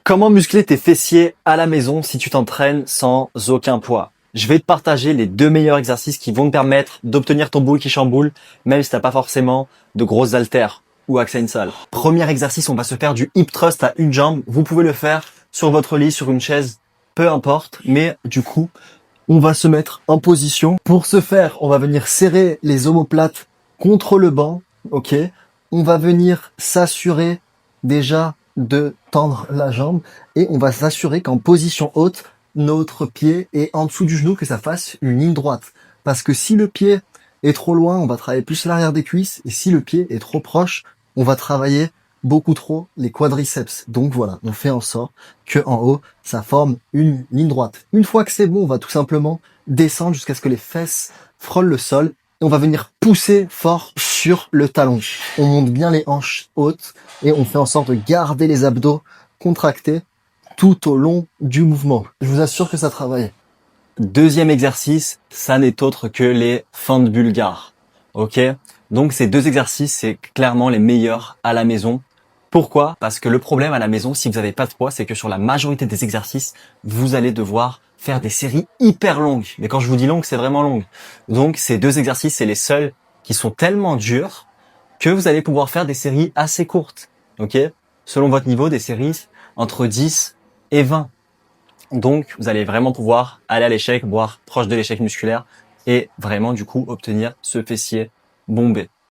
Comment muscler tes fessiers à la maison si tu t'entraînes sans aucun poids? Je vais te partager les 2 meilleurs exercices qui vont te permettre d'obtenir ton boule qui chamboule, même si t'as pas forcément de grosses haltères ou accès à une salle. Premier exercice, on va se faire du hip thrust à une jambe. Vous pouvez le faire sur votre lit, sur une chaise, peu importe. Mais du coup, on va se mettre en position. Pour ce faire, on va venir serrer les omoplates contre le banc, ok? On va venir s'assurer déjà de tendre la jambe et on va s'assurer qu'en position haute, notre pied est en dessous du genou, que ça fasse une ligne droite. Parce que si le pied est trop loin, on va travailler plus l'arrière des cuisses et si le pied est trop proche, on va travailler beaucoup trop les quadriceps. Donc voilà, on fait en sorte que en haut, ça forme une ligne droite. Une fois que c'est bon, on va tout simplement descendre jusqu'à ce que les fesses frôlent le sol et on va venir pousser fort sur le talon. On monte bien les hanches hautes et on fait en sorte de garder les abdos contractés tout au long du mouvement. Je vous assure que ça travaille. Deuxième exercice, ça n'est autre que les fentes bulgares. Ok? Donc ces 2 exercices, c'est clairement les meilleurs à la maison. Pourquoi? Parce que le problème à la maison, si vous n'avez pas de poids, c'est que sur la majorité des exercices, vous allez devoir faire des séries hyper longues. Mais quand je vous dis longues, c'est vraiment longue. Donc ces 2 exercices, c'est les seuls qui sont tellement durs que vous allez pouvoir faire des séries assez courtes. Ok? Selon votre niveau, des séries entre 10 et 20. Donc, vous allez vraiment pouvoir aller à l'échec, voire proche de l'échec musculaire et vraiment, du coup, obtenir ce fessier bombé.